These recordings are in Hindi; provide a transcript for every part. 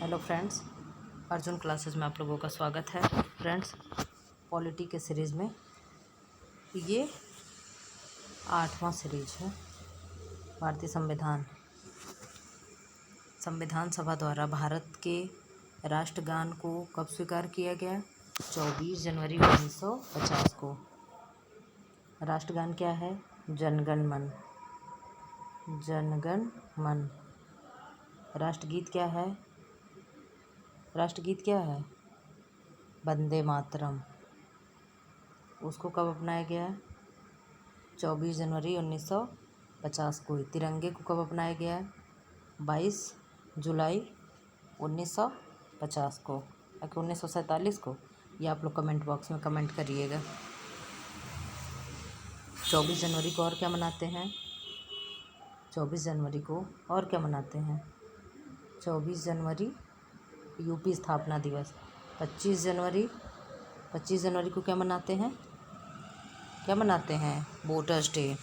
हेलो फ्रेंड्स, अर्जुन क्लासेस में आप लोगों का स्वागत है। फ्रेंड्स, पॉलिटी के सीरीज़ में ये 8वां सीरीज है। भारतीय संविधान सभा द्वारा भारत के राष्ट्रगान को कब स्वीकार किया गया? 24 जनवरी 1950 को। राष्ट्रगान क्या है? जनगण मन। जनगण मन। राष्ट्रगीत क्या है? राष्ट्रगीत क्या है? वंदे मातरम। उसको कब अपनाया गया? 24 जनवरी 1950 को। तिरंगे को कब अपनाया गया? 22 जुलाई 1950 को, या 1947 को। ये आप लोग कमेंट बॉक्स में कमेंट करिएगा। 24 जनवरी को और क्या मनाते हैं? 24 जनवरी को और क्या मनाते हैं? 24 जनवरी यूपी स्थापना दिवस। 25 जनवरी को क्या मनाते हैं? क्या मनाते हैं? Voters day.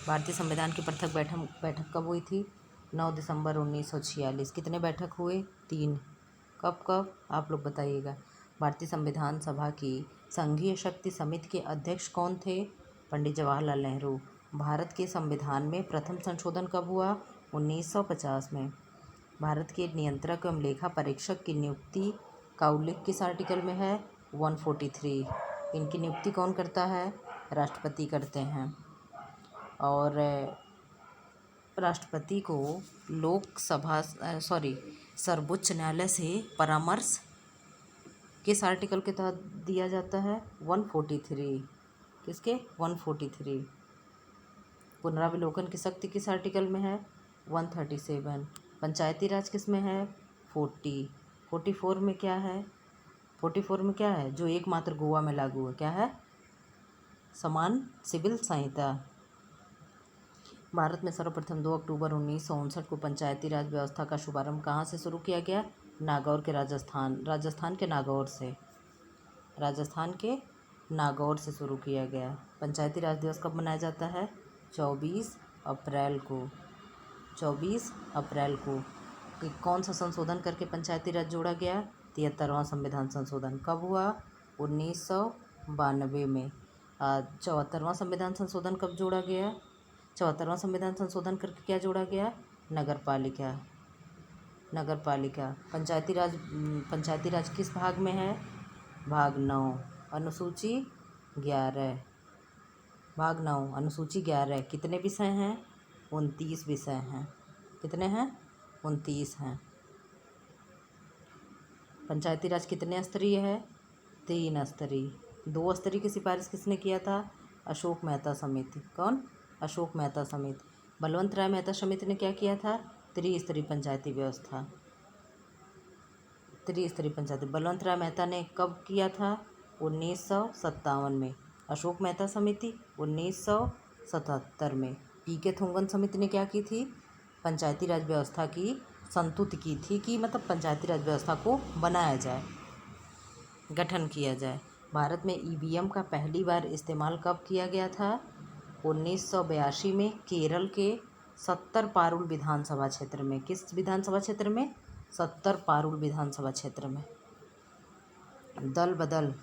भारतीय संविधान की पृथक बैठक कब हुई थी? 9 दिसंबर 1946। कितने बैठक हुए? 3। कब आप लोग बताइएगा। भारतीय संविधान सभा की संघीय शक्ति समिति के अध्यक्ष कौन थे? पंडित जवाहरलाल नेहरू। भारत के संविधान में प्रथम संशोधन कब हुआ? 1950 में। भारत के नियंत्रक एवं लेखा परीक्षक की नियुक्ति का उल्लेख किस आर्टिकल में है? 143। इनकी नियुक्ति कौन करता है? राष्ट्रपति करते हैं। और राष्ट्रपति को सर्वोच्च न्यायालय से परामर्श किस आर्टिकल के तहत दिया जाता है? 143। किसके? 143। पुनरावलोकन की शक्ति किस आर्टिकल में है? 137। पंचायती राज किस में है? 44 में क्या है? 44 में क्या है जो एकमात्र गोवा में लागू है? क्या है? समान सिविल संहिता। भारत में सर्वप्रथम 2 अक्टूबर 1959 को पंचायती राज व्यवस्था का शुभारंभ कहाँ से शुरू किया गया? नागौर के राजस्थान के नागौर से शुरू किया गया। पंचायती राज दिवस कब मनाया जाता है? 24 अप्रैल को। 24 अप्रैल को। कौन सा संशोधन करके पंचायती राज जोड़ा गया? 73वां संविधान संशोधन। कब हुआ? 1992 में। 74वां संविधान संशोधन कब जोड़ा गया? 74वां संविधान संशोधन करके क्या जोड़ा गया? नगरपालिका। पंचायती राज किस भाग में है? भाग 9, अनुसूची 11। भाग 9, अनुसूची 11। कितने विषय हैं? 29 विषय हैं। कितने हैं? 29 हैं। पंचायती राज कितने स्तरीय है? 3 स्तरीय। 2 स्तरीय की सिफारिश किसने किया था? अशोक मेहता समिति। कौन? अशोक मेहता समिति। बलवंत राय मेहता समिति ने क्या किया था? त्रिस्तरीय पंचायती व्यवस्था। बलवंत राय मेहता ने कब किया था? 1957 में। अशोक मेहता समिति 1977 में। पीके थोंगन समिति ने क्या की थी? पंचायती राज व्यवस्था की संतुति की थी कि मतलब पंचायती राज व्यवस्था को बनाया जाए, गठन किया जाए। भारत में ईवीएम का पहली बार इस्तेमाल कब किया गया था? 1982 में केरल के 70 पारुल विधानसभा क्षेत्र में। किस विधानसभा क्षेत्र में? 70 पारुल विधानसभा क्षेत्र में। दल बदल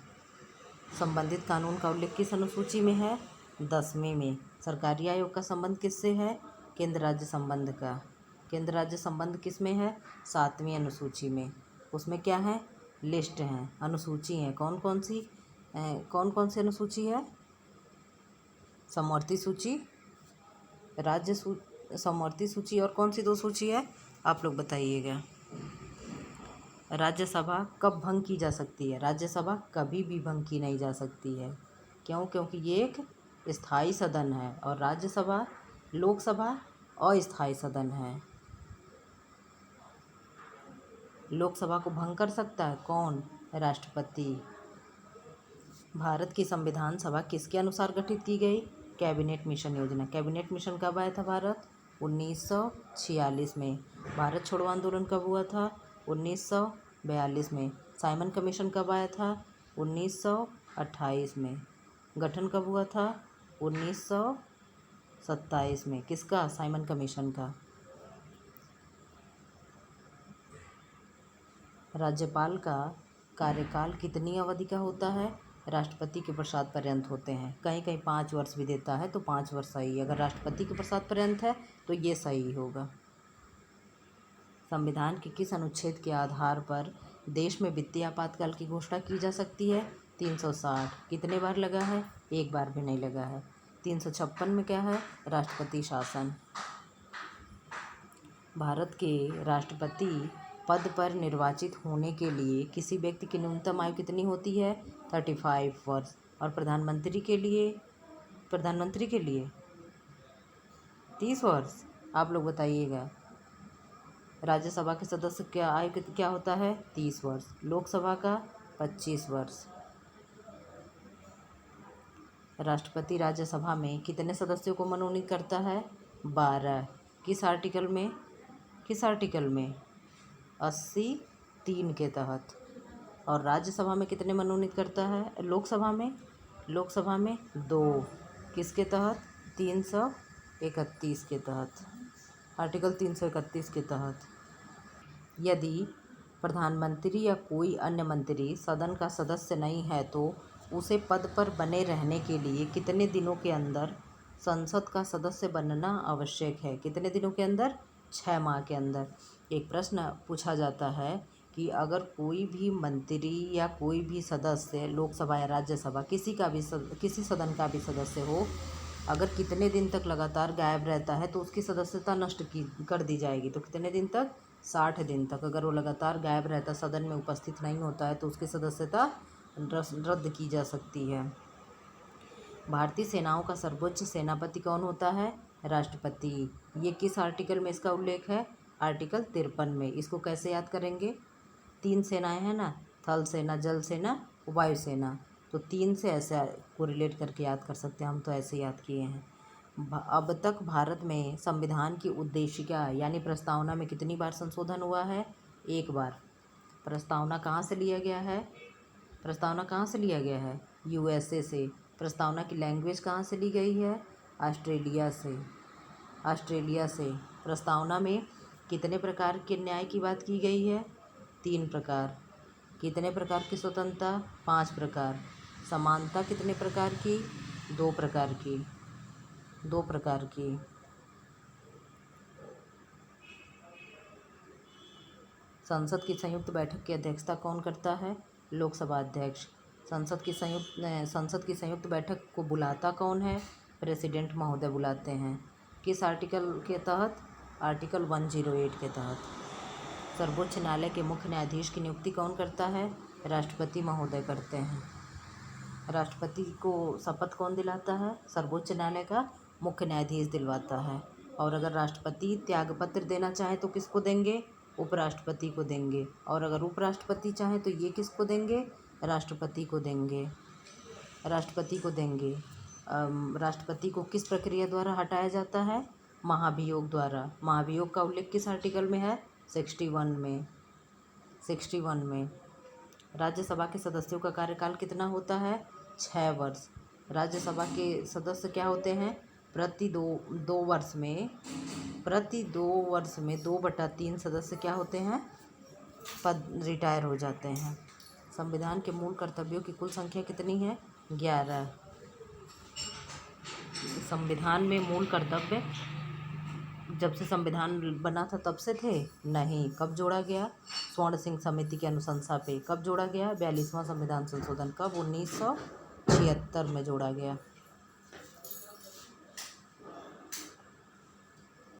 संबंधित कानून का उल्लेख किस अनुसूची में है? 10वीं में। सरकारी आयोग का संबंध किससे है? केंद्र राज्य संबंध का। केंद्र राज्य संबंध किस में है? 7वीं अनुसूची में। उसमें क्या है? लिस्ट हैं, अनुसूची हैं। कौन कौन सी अनुसूची है? समवर्ती सूची, समवर्ती सूची, और कौन सी 2 सूची है? आप लोग बताइएगा। राज्यसभा कब भंग की जा सकती है? राज्यसभा कभी भी भंग की नहीं जा सकती है। क्यों? क्योंकि ये एक स्थायी सदन है और राज्यसभा, लोकसभा अस्थायी सदन है। लोकसभा को भंग कर सकता है कौन? राष्ट्रपति। भारत की संविधान सभा किसके अनुसार गठित की गई? कैबिनेट मिशन योजना। कैबिनेट मिशन कब आया था भारत? 1946 में। भारत छोड़ो आंदोलन कब हुआ था? 1942 में। साइमन कमीशन कब आया था? 1928 में। गठन कब हुआ था? 1927 में। किसका? साइमन कमीशन का। राज्यपाल का कार्यकाल कितनी अवधि का होता है? राष्ट्रपति के प्रसाद पर्यंत होते हैं। कहीं कहीं 5 वर्ष भी देता है तो 5 वर्ष सही है। अगर राष्ट्रपति के प्रसाद पर्यंत है तो ये सही होगा। संविधान के किस अनुच्छेद के आधार पर देश में वित्तीय आपातकाल की घोषणा की जा सकती है? 360। कितने बार लगा है? एक बार भी नहीं लगा है। 356 में क्या है? राष्ट्रपति शासन। भारत के राष्ट्रपति पद पर निर्वाचित होने के लिए किसी व्यक्ति की न्यूनतम आयु कितनी होती है? 35 वर्ष। और प्रधानमंत्री के लिए 30 वर्ष। आप लोग बताइएगा। राज्यसभा के सदस्य क्या आयु क्या होता है? 30 वर्ष। लोकसभा का 25 वर्ष। राष्ट्रपति राज्यसभा में कितने सदस्यों को मनोनीत करता है? 12। किस आर्टिकल में? 80(3) के तहत। और राज्यसभा में कितने मनोनीत करता है? लोकसभा में 2। किसके तहत? 331 के तहत। आर्टिकल 331 के तहत। यदि प्रधानमंत्री या कोई अन्य मंत्री सदन का सदस्य नहीं है तो उसे पद पर बने रहने के लिए कितने दिनों के अंदर संसद का सदस्य बनना आवश्यक है? कितने दिनों के अंदर? 6 माह के अंदर। एक प्रश्न पूछा जाता है कि अगर कोई भी मंत्री या कोई भी सदस्य लोकसभा या राज्यसभा किसी सदन का भी सदस्य हो, अगर कितने दिन तक लगातार गायब रहता है तो उसकी सदस्यता नष्ट कर दी जाएगी। तो कितने दिन तक? 60 दिन तक। अगर वो लगातार गायब रहता, सदन में उपस्थित नहीं होता है तो उसकी सदस्यता रद्द की जा सकती है। भारतीय सेनाओं का सर्वोच्च सेनापति कौन होता है? राष्ट्रपति। ये किस आर्टिकल में इसका उल्लेख है? आर्टिकल 53 में। इसको कैसे याद करेंगे? 3 सेनाएं हैं ना, थल सेना, जल सेना, वायुसेना। तो 3 से ऐसे को रिलेट करके याद कर सकते हैं। हम तो ऐसे याद किए हैं। अब तक भारत में संविधान की उद्देशिका यानी प्रस्तावना में कितनी बार संशोधन हुआ है? 1 बार। प्रस्तावना कहाँ से लिया गया है? USA से। प्रस्तावना की लैंग्वेज कहाँ से ली गई है? ऑस्ट्रेलिया से। प्रस्तावना में कितने प्रकार के न्याय की बात की गई है? 3 प्रकार। कितने प्रकार की स्वतंत्रता? 5 प्रकार। समानता कितने प्रकार की? 2 प्रकार की। संसद की संयुक्त बैठक की अध्यक्षता कौन करता है? लोकसभा अध्यक्ष। संसद की संयुक्त बैठक को बुलाता कौन है? प्रेसिडेंट महोदय बुलाते हैं। किस आर्टिकल के तहत? आर्टिकल 108 के तहत। सर्वोच्च न्यायालय के मुख्य न्यायाधीश की नियुक्ति कौन करता है? राष्ट्रपति महोदय करते हैं। राष्ट्रपति को शपथ कौन दिलाता है? सर्वोच्च न्यायालय का मुख्य न्यायाधीश दिलवाता है। और अगर राष्ट्रपति त्यागपत्र देना चाहे तो किसको देंगे? उपराष्ट्रपति को देंगे। और अगर उपराष्ट्रपति चाहे तो ये किसको देंगे? राष्ट्रपति को देंगे। राष्ट्रपति को किस प्रक्रिया द्वारा हटाया जाता है? महाभियोग द्वारा। महाभियोग का उल्लेख किस आर्टिकल में है? 61 में। राज्यसभा के सदस्यों का कार्यकाल कितना होता है? 6 वर्ष। राज्यसभा के सदस्य क्या होते हैं? प्रति 2 वर्ष में 2/3 सदस्य क्या होते हैं? रिटायर हो जाते हैं। संविधान के मूल कर्तव्यों की कुल संख्या कितनी है? 11। संविधान में मूल कर्तव्य जब से संविधान बना था तब से थे? नहीं। कब जोड़ा गया? स्वर्ण सिंह समिति की अनुशंसा पे। कब जोड़ा गया? 42वां संविधान संशोधन। कब? 1976 में जोड़ा गया।